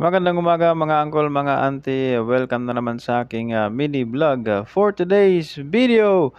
Magandang umaga mga uncle, mga auntie. Welcome na naman sa aking mini vlog. For today's video,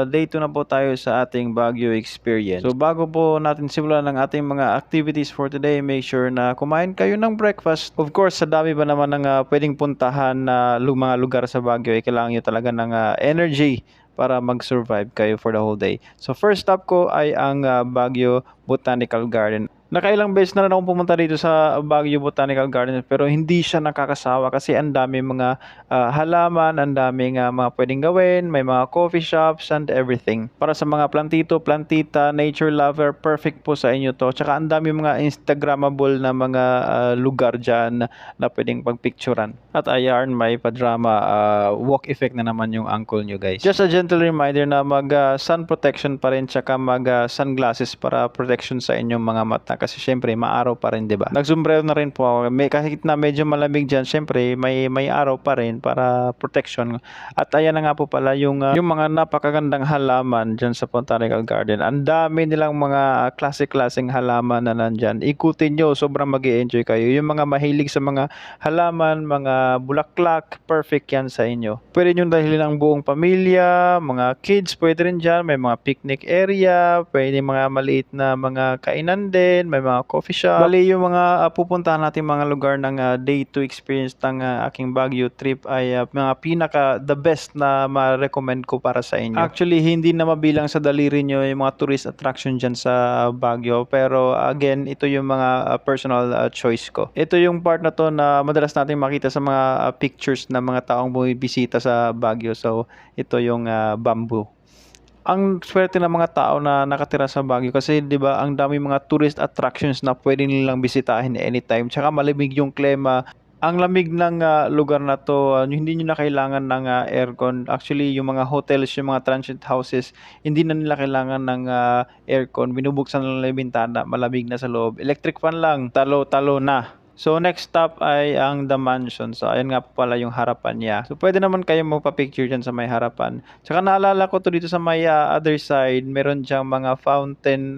day 2 na po tayo sa ating Baguio experience. So bago po natin simulan ng ating mga activities for today, make sure na kumain kayo ng breakfast. Of course, sa dami ba naman ng pwedeng puntahan na mga lugar sa Baguio, kailangan nyo talaga ng energy para mag-survive kayo for the whole day. So first stop ko ay ang Baguio Botanical Garden. Nakailang beses na rin akong pumunta dito sa Baguio Botanical Gardens pero hindi siya nakakasawa kasi ang dami mga halaman, ang daming mga pwedeng gawin, may mga coffee shops and everything. Para sa mga plantito, plantita, nature lover, perfect po sa inyo to. Tsaka ang dami mga Instagrammable na mga lugar dyan na pwedeng pagpicturan. At ayan, may padrama walk effect na naman yung uncle nyo guys. Just a gentle reminder na mag sun protection pa rin tsaka mag sunglasses para protection sa inyong mga mata kasi syempre maaraw pa rin, 'di ba? Nagsombrero na rin po ako. Kahit na medyo malamig diyan, syempre may araw pa rin para protection. At ayan na nga po pala yung mga napakagandang halaman diyan sa Botanical Garden. Ang dami nilang mga klase-klaseng halaman na nandiyan. Ikutin nyo, sobrang mag-e-enjoy kayo. Yung mga mahilig sa mga halaman, mga bulaklak, perfect yan sa inyo. Pwede nyo dahilin ang buong pamilya, mga kids, pwede rin dyan. May mga picnic area, pwede mga maliit na mga kainan din, may mga coffee shop. Bali yung mga pupuntahan natin mga lugar ng day 2 experience ng aking Baguio trip ay mga pinaka the best na ma-recommend ko para sa inyo. Actually, hindi na mabilang sa daliri nyo yung mga tourist attraction dyan sa Baguio. Pero again, ito yung mga personal choice ko. Ito yung part na to na madalas natin makita sa mga pictures ng mga taong bumibisita sa Baguio. So, ito yung bamboo. Ang swerte ng mga tao na nakatira sa Baguio kasi 'di ba ang dami mga tourist attractions na pwede nilang bisitahin anytime. Tsaka malamig yung klima. Ang lamig ng lugar na to, hindi niyo na kailangan ng aircon. Actually, yung mga hotels, yung mga transient houses, hindi na nila kailangan ng aircon. Binubuksan na nila yung bintana, malamig na sa loob. Electric fan lang, talo-talo na. So next stop ay ang The Mansion. So ayan nga po pala yung harapan niya. So pwede naman kayo magpa-picture dyan sa may harapan. Tsaka naalala ko to dito sa may other side, meron diyang mga fountain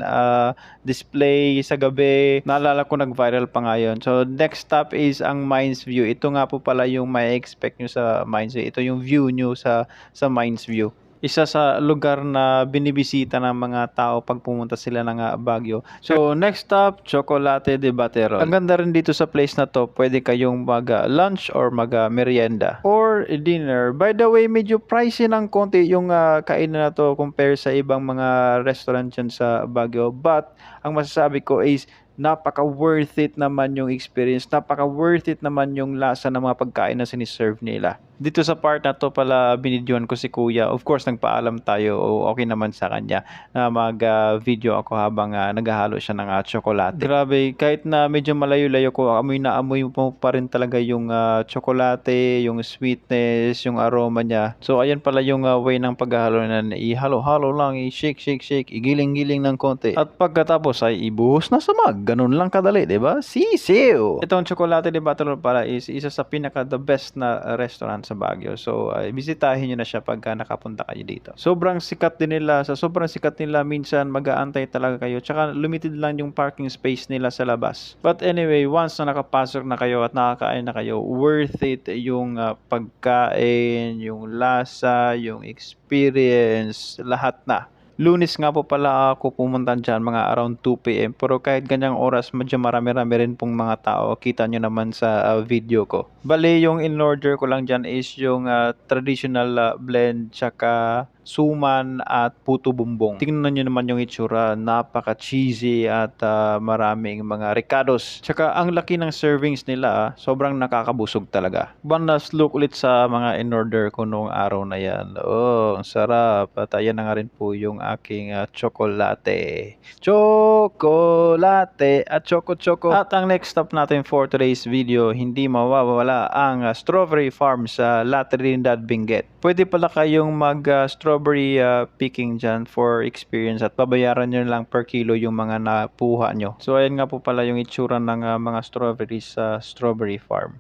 display sa gabi. Naalala ko nag-viral pa nga yun. So next stop is ang Mines View. Ito nga po pala yung may expect nyo sa Mines View. Ito yung view nyo sa Mines View. Isa sa lugar na binibisita ng mga tao pag pumunta sila ng Baguio. So, next stop, Chocolate de Baterol. Ang ganda rin dito sa place na to, pwede kayong mag-lunch or mag-merienda or dinner. By the way, medyo pricey ng konti yung kainan na to compare sa ibang mga restaurant dyan sa Baguio. But, ang masasabi ko is, napaka worth it naman yung experience, napaka worth it naman yung lasa ng mga pagkain na siniserve nila. Dito sa part na to pala binidyoan ko si kuya. Of course nagpaalam tayo, okay naman sa kanya na mag-video ako habang naghahalo siya ng tsokolate. Grabe, kahit na medyo malayo-layo ko, amoy na amoy mo pa rin talaga yung tsokolate, yung sweetness, yung aroma niya. So ayan pala yung way ng paghahalo na ihalo-halo lang, i-shake, shake, shake, igiling-giling ng konti. At pagkatapos ay ibuhos na sa mug. Ganun lang kadali, di ba? Sisiw! Itong Chocolate de Baterol para is isa sa pinaka the best na restaurant sa Baguio. So, bisitahin nyo na siya pagka nakapunta kayo dito. Sobrang sikat din nila. Sa sobrang sikat nila, minsan mag-aantay talaga kayo. Tsaka limited lang yung parking space nila sa labas. But anyway, once na nakapasok na kayo at nakakain na kayo, worth it yung pagkain, yung lasa, yung experience, lahat na. Lunes nga po pala ako pumunta dyan mga around 2 PM. Pero kahit ganyang oras, medyo marami-rami rin pong mga tao. Kita nyo naman sa video ko. Bali, yung in-order ko lang dyan is yung traditional blend tsaka suman at puto bumbong. Tingnan nyo naman yung itsura. Napaka-cheesy at maraming mga ricados. Tsaka ang laki ng servings nila. Sobrang nakakabusog talaga. Bandas look ulit sa mga in-order ko noong araw na yan. Oh, ang sarap. At ayan na nga rin po yung aking tsokolate. Chocolate at choco-choco. At ang next stop natin for today's video, hindi mawawala ang strawberry farm sa La Trinidad, Benguet. Pwede pala kayong mag-strawberry picking dyan for experience at babayaran nyo lang per kilo yung mga napuha nyo. So ayan nga po pala yung itsura ng mga strawberries sa strawberry farm.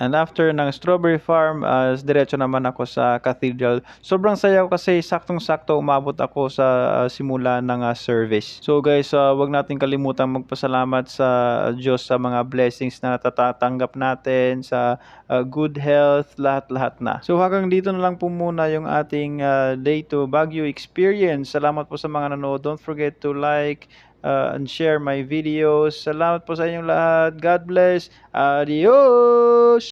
And after ng Strawberry Farm, diretso naman ako sa Cathedral. Sobrang saya ko kasi saktong-sakto umabot ako sa simula ng service. So guys, wag natin kalimutang magpasalamat sa Diyos sa mga blessings na natatanggap natin, sa good health, lahat-lahat na. So hanggang dito na lang po muna yung ating Day to Baguio experience. Salamat po sa mga nanood. Don't forget to like, and share my videos. Salamat po sa inyong lahat. God bless. Adios!